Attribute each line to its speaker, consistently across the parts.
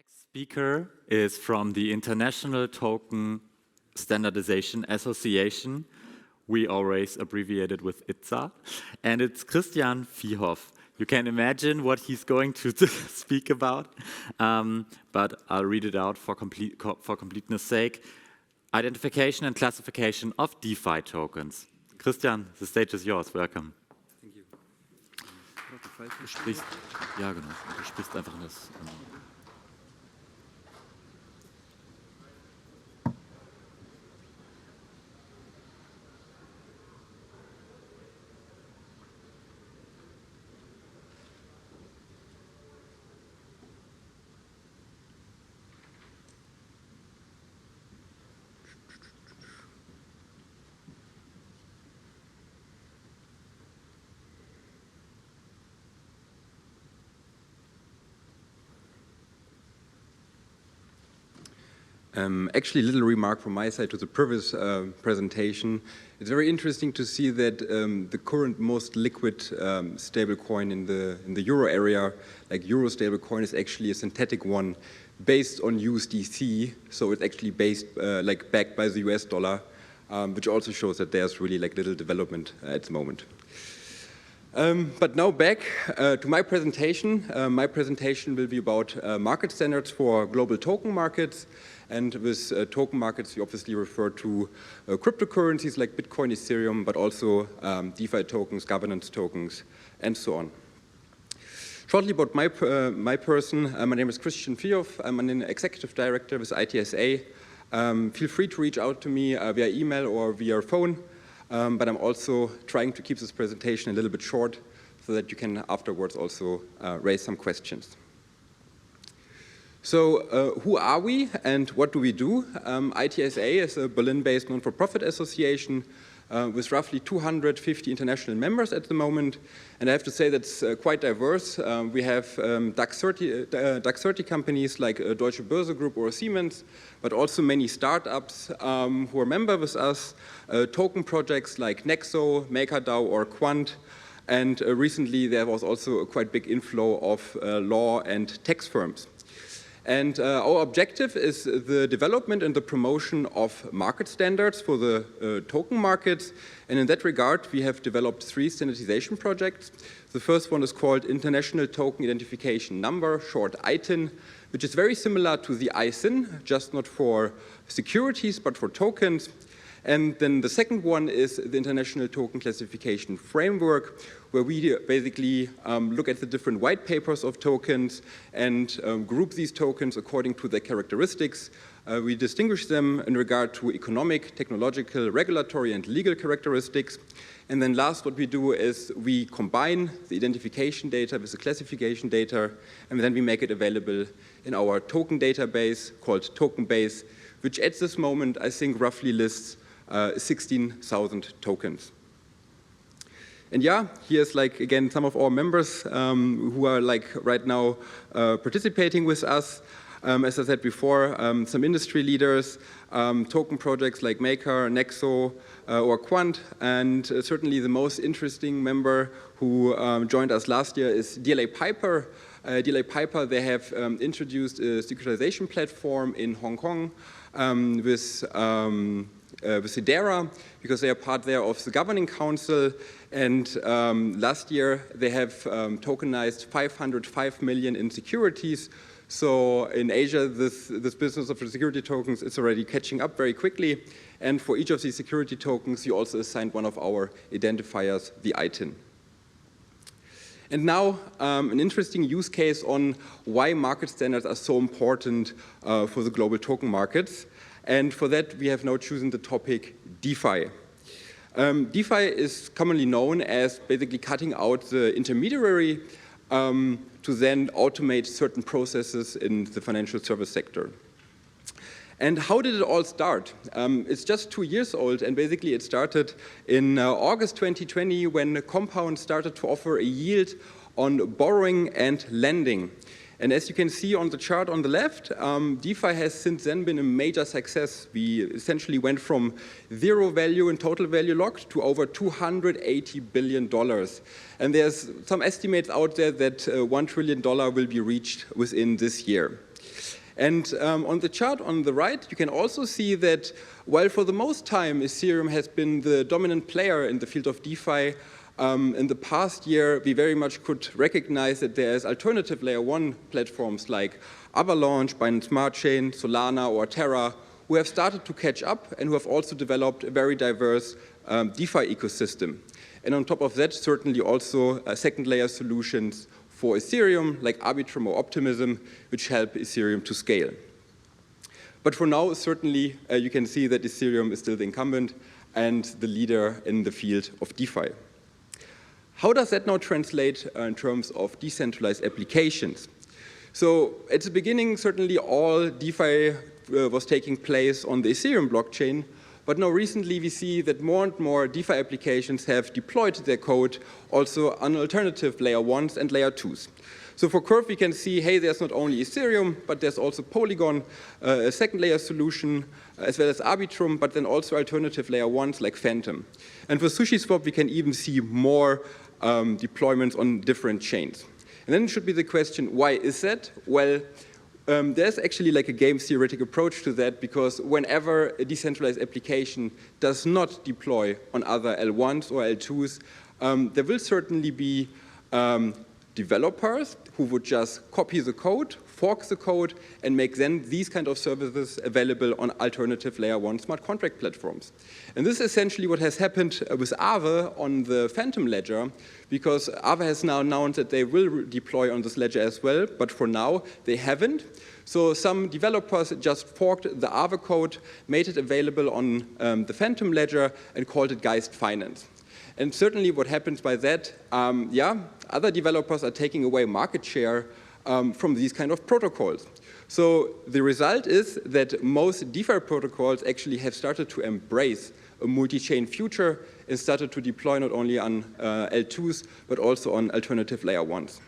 Speaker 1: Next speaker is from the International Token Standardization Association. We always abbreviate it with ITSA. And it's Christian Viehof. You can imagine what he's going to speak about, but I'll read it out for completeness sake. Identification and classification of DeFi tokens. Christian, the stage is yours. Welcome.
Speaker 2: Thank you.
Speaker 1: Du sprichst, ja genau, du sprichst einfach in das...
Speaker 2: Actually, a little remark from my side to the previous presentation. It's very interesting to see that the current most liquid stablecoin in the euro area, like euro stablecoin, is actually a synthetic one based on USDC. So it's actually based like backed by the US dollar, which also shows that there's really like little development at the moment. But now back to my presentation. My presentation will be about market standards for global token markets. And with token markets, we obviously refer to cryptocurrencies like Bitcoin, Ethereum, but also DeFi tokens, governance tokens, and so on. Shortly about my person, my name is Christian Viehof. I'm an executive director with ITSA. Feel free to reach out to me via email or via phone. But I'm also trying to keep this presentation a little bit short so that you can afterwards also raise some questions. So who are we and what do we do? ITSA is a Berlin-based non-for-profit association with roughly 250 international members at the moment. And I have to say that's quite diverse. We have DAX 30 companies like Deutsche Börse Group or Siemens, but also many startups who are members with us, token projects like Nexo, MakerDAO, or Quant. And recently there was also a quite big inflow of law and tax firms. And our objective is the development and the promotion of market standards for the token markets. And in that regard, we have developed 3 standardization projects. The first one is called International Token Identification Number, short ITIN, which is very similar to the ITIN, just not for securities, but for tokens. And then the second one is the International Token Classification Framework, where we basically look at the different white papers of tokens and group these tokens according to their characteristics. We distinguish them in regard to economic, technological, regulatory, and legal characteristics. And then last, what we do is we combine the identification data with the classification data, and then we make it available in our token database called TokenBase, which at this moment, I think, roughly lists 16,000 tokens. And yeah, here's like, again, some of our members who are like right now participating with us. As I said before, some industry leaders, token projects like Maker, Nexo, or Quant, and certainly the most interesting member who joined us last year is DLA Piper. DLA Piper, they have introduced a securitization platform in Hong Kong with Sidera, because they are part there of the governing council. And last year, they have tokenized 505 million in securities. So in Asia, this business of security tokens is already catching up very quickly. And for each of these security tokens, you also assigned one of our identifiers, the ITIN. And now, an interesting use case on why market standards are so important for the global token markets. And for that, we have now chosen the topic DeFi. DeFi is commonly known as basically cutting out the intermediary to then automate certain processes in the financial service sector. And how did it all start? It's just 2 years old, and basically it started in August 2020 when Compound started to offer a yield on borrowing and lending. And as you can see on the chart on the left, DeFi has since then been a major success. We essentially went from 0 value in total value locked to over $280 billion. And there's some estimates out there that $1 trillion will be reached within this year. And on the chart on the right, you can also see that while for the most time Ethereum has been the dominant player in the field of DeFi, in the past year we very much could recognize that there's alternative layer 1 platforms like Avalanche, Binance Smart Chain, Solana or Terra who have started to catch up and who have also developed a very diverse DeFi ecosystem. And on top of that, certainly also second layer solutions for Ethereum, like Arbitrum or Optimism, which help Ethereum to scale. But for now, certainly, you can see that Ethereum is still the incumbent and the leader in the field of DeFi. How does that now translate in terms of decentralized applications? So at the beginning, certainly all DeFi was taking place on the Ethereum blockchain. But now recently we see that more and more DeFi applications have deployed their code also on alternative layer 1s and layer 2s. So for Curve we can see, hey, there's not only Ethereum, but there's also Polygon, a second layer solution, as well as Arbitrum, but then also alternative layer 1s like Phantom. And for SushiSwap we can even see more deployments on different chains. And then it should be the question, why is that? Well, there's actually like a game theoretic approach to that, because whenever a decentralized application does not deploy on other L1s or L2s, there will certainly be developers who would just copy the code, fork the code, and make then these kind of services available on alternative layer 1 smart contract platforms. And this is essentially what has happened with Aave on the Phantom ledger, because Aave has now announced that they will deploy on this ledger as well, but for now they haven't. So some developers just forked the Aave code, made it available on the Phantom ledger, and called it Geist Finance. And certainly what happens by that, other developers are taking away market share from these kind of protocols. So the result is that most DeFi protocols actually have started to embrace a multi-chain future and started to deploy not only on L2s, but also on alternative layer 1s.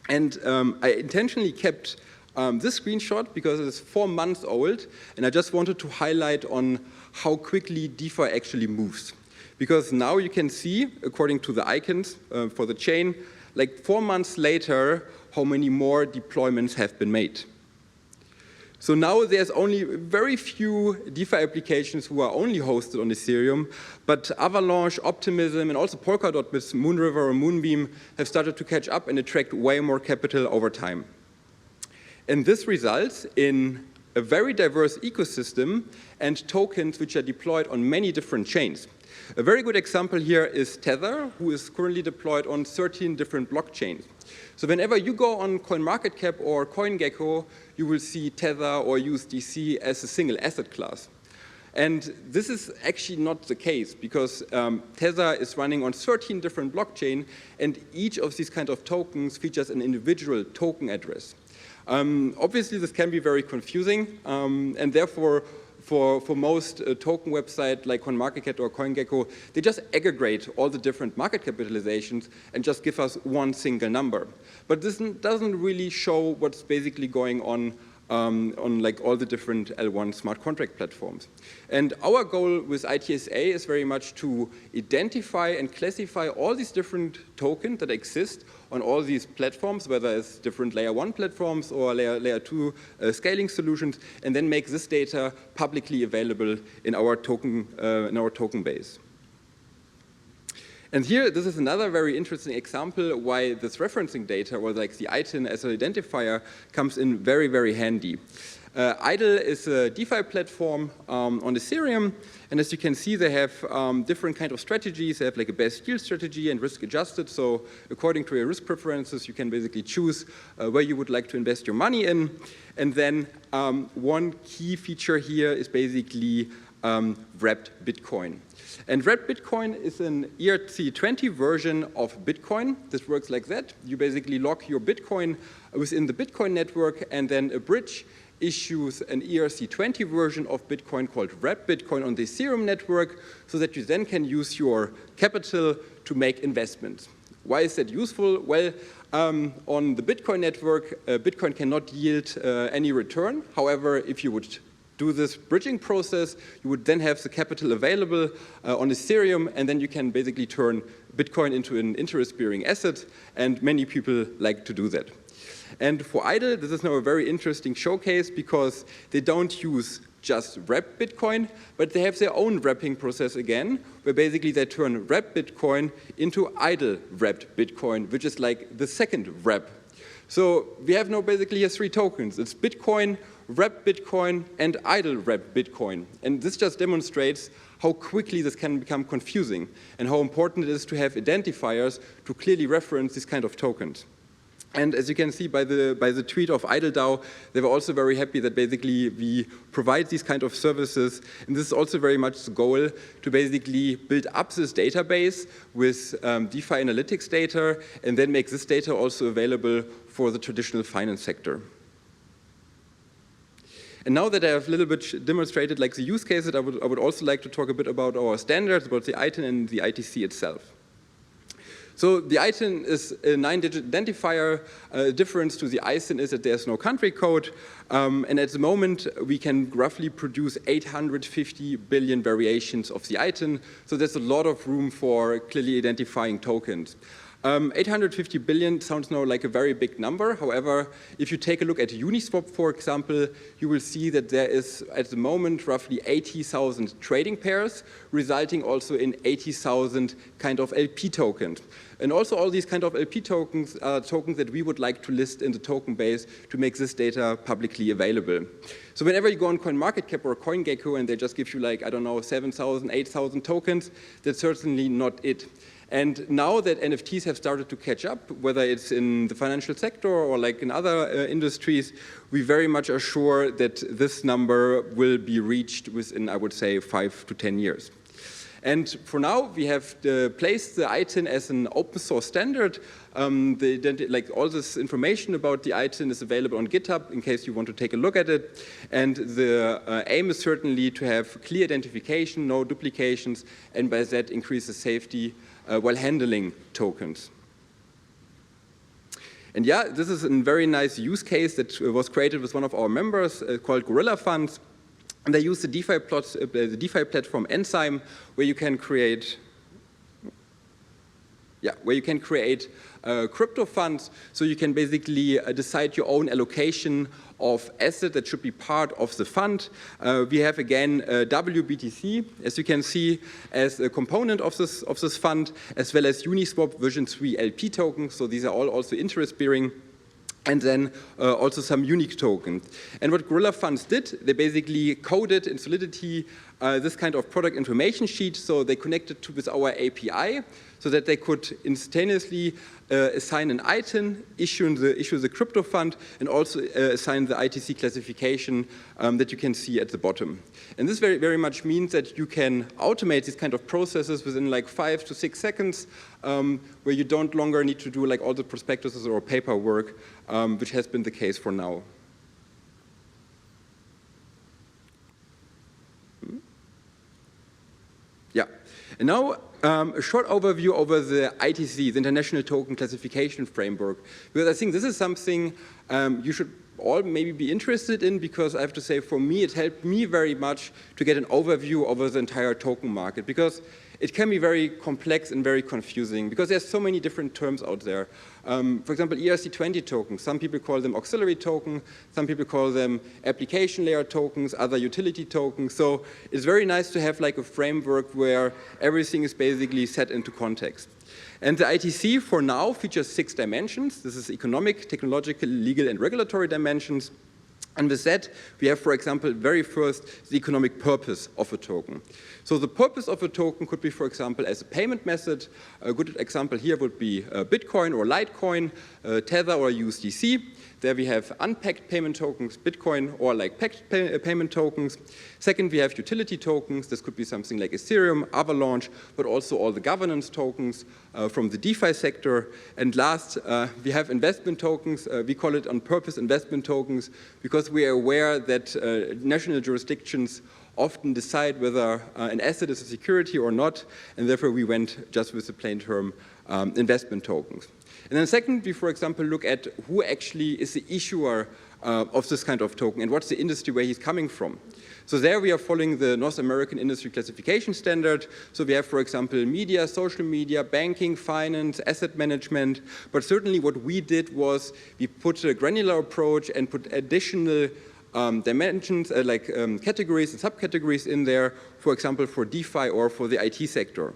Speaker 2: And I intentionally kept this screenshot because it is 4 months old, and I just wanted to highlight on how quickly DeFi actually moves. Because now you can see, according to the icons for the chain, like 4 months later, how many more deployments have been made. So now there's only very few DeFi applications who are only hosted on Ethereum, but Avalanche, Optimism, and also Polkadot with Moonriver or Moonbeam have started to catch up and attract way more capital over time. And this results in a very diverse ecosystem and tokens which are deployed on many different chains. A very good example here is Tether, who is currently deployed on 13 different blockchains. So whenever you go on CoinMarketCap or CoinGecko, you will see Tether or USDC as a single asset class. And this is actually not the case, because Tether is running on 13 different blockchains, and each of these kind of tokens features an individual token address. Obviously, this can be very confusing, and therefore, for most token websites like CoinMarketCap or CoinGecko, they just aggregate all the different market capitalizations and just give us one single number. But this doesn't really show what's basically going on like all the different L1 smart contract platforms. And our goal with ITSA is very much to identify and classify all these different tokens that exist on all these platforms, whether it's different layer 1 platforms or layer 2 scaling solutions, and then make this data publicly available in our token base. And here, this is another very interesting example why this referencing data, or like the ITIN as an identifier, comes in very, very handy. IDLE is a DeFi platform on Ethereum, and as you can see, they have different kind of strategies. They have like a best yield strategy and risk adjusted. So according to your risk preferences, you can basically choose where you would like to invest your money in. And then one key feature here is basically wrapped Bitcoin. And wrapped Bitcoin is an ERC20 version of Bitcoin. This works like that. You basically lock your Bitcoin within the Bitcoin network, and then a bridge issues an ERC20 version of Bitcoin called wrapped Bitcoin on the Ethereum network, so that you then can use your capital to make investments. Why is that useful? Well, on the Bitcoin network, Bitcoin cannot yield any return. However, if you would do this bridging process, you would then have the capital available on Ethereum, and then you can basically turn Bitcoin into an interest-bearing asset, and many people like to do that. And for ITIL, this is now a very interesting showcase because they don't use just wrapped Bitcoin, but they have their own wrapping process again, where basically they turn wrapped Bitcoin into ITIL wrapped Bitcoin, which is like the second wrap. So we have now basically here 3 tokens. It's Bitcoin, wrapped Bitcoin, and ITIL wrapped Bitcoin. And this just demonstrates how quickly this can become confusing and how important it is to have identifiers to clearly reference these kind of tokens. And as you can see by the tweet of ITIL they were also very happy that basically we provide these kind of services. And this is also very much the goal, to basically build up this database with DeFi analytics data and then make this data also available for the traditional finance sector. And now that I have a little bit demonstrated like the use cases, I would also like to talk a bit about our standards, about the ITIN and the ITC itself. So the ITIN is a 9-digit identifier. Difference to the ISIN is that there's no country code. And at the moment, we can roughly produce 850 billion variations of the ITIN. So there's a lot of room for clearly identifying tokens. 850 billion sounds now like a very big number. However, if you take a look at Uniswap, for example, you will see that there is, at the moment, roughly 80,000 trading pairs, resulting also in 80,000 kind of LP tokens. And also all these kind of LP tokens are tokens that we would like to list in the token base to make this data publicly available. So whenever you go on CoinMarketCap or CoinGecko and they just give you like, I don't know, 7,000, 8,000 tokens, that's certainly not it. And now that NFTs have started to catch up, whether it's in the financial sector or like in other industries, we very much are sure that this number will be reached within, I would say, 5 to 10 years. And for now, we have placed the ITIN as an open source standard. Like all this information about the ITIN is available on GitHub in case you want to take a look at it. And the aim is certainly to have clear identification, no duplications, and by that increase the safety while handling tokens. And yeah, this is a very nice use case that was created with one of our members called Gorilla Funds. And they use the DeFi platform Enzyme, where you can create crypto funds. So you can basically decide your own allocation of asset that should be part of the fund. We have again WBTC, as you can see, as a component of this fund, as well as Uniswap version 3 LP tokens. So these are all also interest bearing. And then also some unique tokens. And what Gorilla Funds did, they basically coded in Solidity this kind of product information sheet. So they connected with our API so that they could instantaneously assign an ITIN, issue the crypto fund, and also assign the ITC classification that you can see at the bottom. And this very, very much means that you can automate these kind of processes within like 5 to 6 seconds, where you don't longer need to do like all the prospectuses or paperwork, which has been the case for now. Yeah, and now a short overview over the ITC, the International Token Classification Framework, because I think this is something you should all maybe be interested in, because I have to say for me it helped me very much to get an overview over the entire token market, because it can be very complex and very confusing because there's so many different terms out there. For example, ERC20 tokens, some people call them auxiliary token, some people call them application layer tokens, other utility tokens. So it's very nice to have like a framework where everything is basically set into context. And the ITC for now features 6 dimensions. This is economic, technological, legal, and regulatory dimensions. And with that, we have, for example, very first, the economic purpose of a token. So the purpose of a token could be, for example, as a payment method. A good example here would be Bitcoin or Litecoin, Tether or USDC. There we have unpacked payment tokens, Bitcoin, or like packed payment tokens. Second, we have utility tokens. This could be something like Ethereum, Avalanche, but also all the governance tokens from the DeFi sector. And last, we have investment tokens. We call it on-purpose investment tokens because we are aware that national jurisdictions often decide whether an asset is a security or not, and therefore we went just with the plain term investment tokens. And then second, we, for example, look at who actually is the issuer of this kind of token and what's the industry where he's coming from. So there we are following the North American industry classification standard. So we have, for example, media, social media, banking, finance, asset management. But certainly what we did was we put a granular approach and put additional dimensions, categories and subcategories in there, for example, for DeFi or for the IT sector.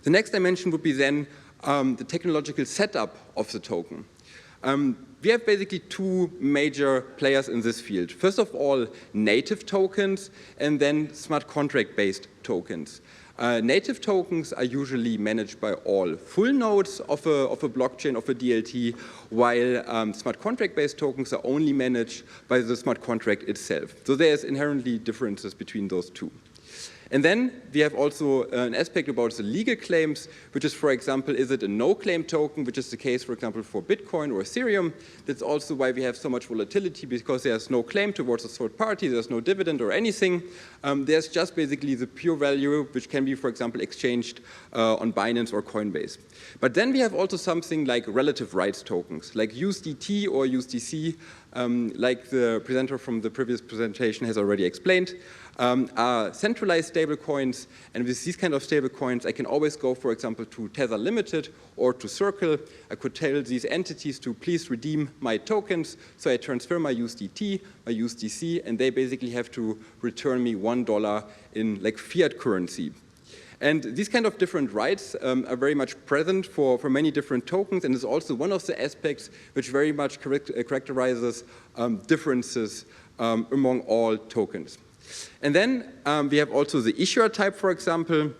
Speaker 2: The next dimension would be then the technological setup of the token. We have basically two major players in this field. First of all, native tokens, and then smart contract-based tokens. Native tokens are usually managed by all full nodes of a blockchain, of a DLT, while smart contract-based tokens are only managed by the smart contract itself. So there's inherently differences between those two. And then we have also an aspect about the legal claims, which is, for example, is it a no-claim token, which is the case, for example, for Bitcoin or Ethereum. That's also why we have so much volatility, because there's no claim towards a third party, there's no dividend or anything. There's just basically the pure value, which can be, for example, exchanged on Binance or Coinbase. But then we have also something like relative rights tokens, like USDT or USDC, like the presenter from the previous presentation has already explained. Are centralized stablecoins, and with these kind of stablecoins, I can always go, for example, to Tether Limited or to Circle. I could tell these entities to please redeem my tokens, so I transfer my USDT, my USDC, and they basically have to return me $1 in like fiat currency. And these kind of different rights are very much present for many different tokens, and is also one of the aspects which very much characterizes differences among all tokens. And then we have also the issuer type, for example,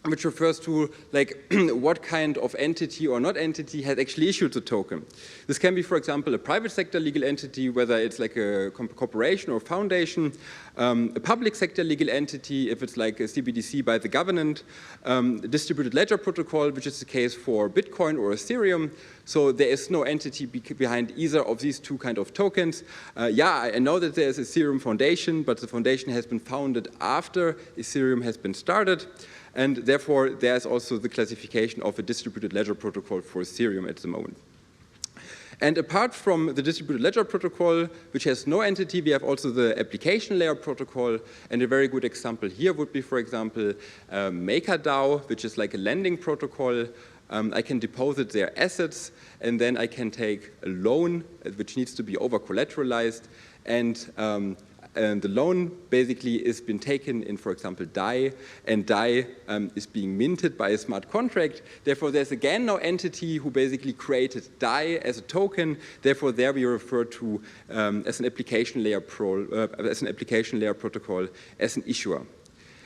Speaker 2: which refers to like what kind of entity or not entity has actually issued the token. This can be, for example, a private sector legal entity, whether it's like a corporation or foundation, a public sector legal entity, if it's like a CBDC by the government, a distributed ledger protocol, which is the case for Bitcoin or Ethereum. So there is no entity behind either of these two kind of tokens. Yeah, I know that there's Ethereum Foundation, but the foundation has been founded after Ethereum has been started. And therefore, there's also the classification of a distributed ledger protocol for Ethereum at the moment. And apart from the distributed ledger protocol, which has no entity, we have also the application layer protocol. And a very good example here would be, for example, MakerDAO, which is like a lending protocol. I can deposit their assets, and then I can take a loan, which needs to be over-collateralized. And the loan basically is been taken in, for example, DAI, and DAI is being minted by a smart contract. Therefore, there's again no entity who basically created DAI as a token. Therefore, there we refer to as an application layer protocol as an issuer.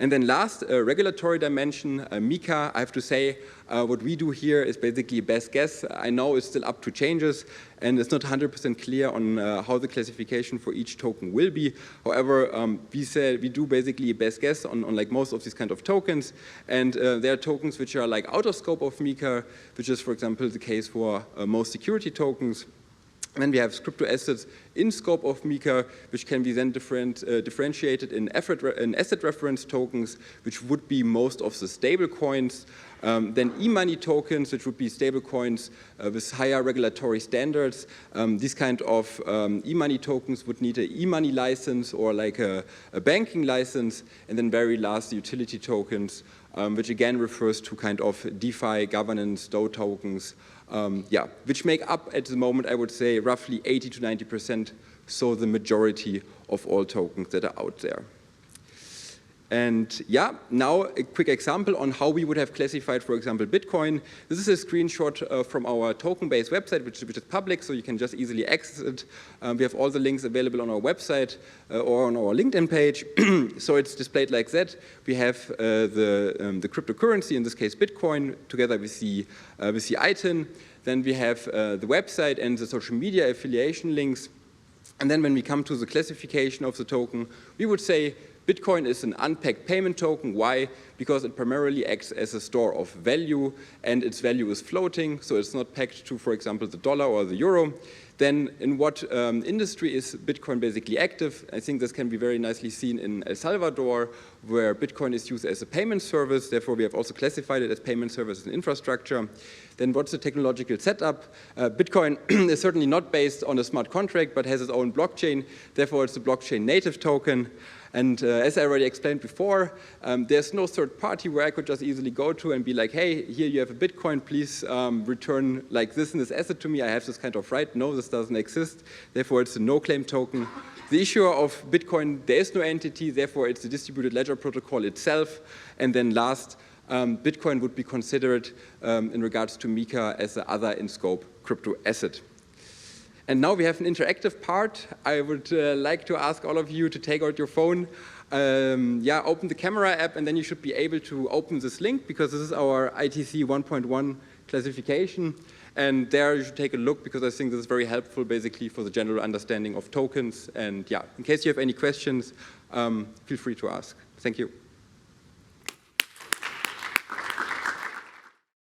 Speaker 2: And then last, regulatory dimension, MiCA. I have to say, what we do here is basically best guess. I know it's still up to changes, and it's not 100% clear on how the classification for each token will be. However, we do basically best guess on like most of these kind of tokens, and there are tokens which are like out of scope of MiCA, which is, for example, the case for most security tokens. Then we have crypto assets in scope of MiCA, which can be then differentiated in asset reference tokens, which would be most of the stable coins. Then e-money tokens, which would be stable coins with higher regulatory standards. These kind of e-money tokens would need an e-money license or like a banking license. And then very last, the utility tokens, which again refers to kind of DeFi governance, DAO tokens, which make up at the moment, I would say, roughly 80 to 90%, so the majority of all tokens that are out there. And yeah, now a quick example on how we would have classified, for example, Bitcoin. This is a screenshot from our token-based website, which is public, so you can just easily access it. We have all the links available on our website or on our LinkedIn page. So it's displayed like that. We have the cryptocurrency, in this case Bitcoin, together with the ITIN. Then we have the website and the social media affiliation links. And then when we come to the classification of the token, we would say Bitcoin is an unpegged payment token. Why? Because it primarily acts as a store of value, and its value is floating, so it's not pegged to, for example, the dollar or the euro. Then in what industry is Bitcoin basically active? I think this can be very nicely seen in El Salvador, where Bitcoin is used as a payment service. Therefore, we have also classified it as payment service and infrastructure. Then what's the technological setup? Bitcoin is certainly not based on a smart contract, but has its own blockchain. Therefore, it's a blockchain native token. And as I already explained before, there's no third party where I could just easily go to and be like, hey, here you have a Bitcoin, please return like this and this asset to me. I have this kind of right. No, this doesn't exist. Therefore, it's a no-claim token. The issuer of Bitcoin, there is no entity. Therefore, it's the distributed ledger protocol itself. And then last, Bitcoin would be considered in regards to MiCA as the other in scope crypto asset. And now we have an interactive part. I would like to ask all of you to take out your phone, open the camera app, and then you should be able to open this link, because this is our ITC 1.1 classification. And there you should take a look, because I think this is very helpful basically for the general understanding of tokens. And yeah, in case you have any questions, feel free to ask. Thank you.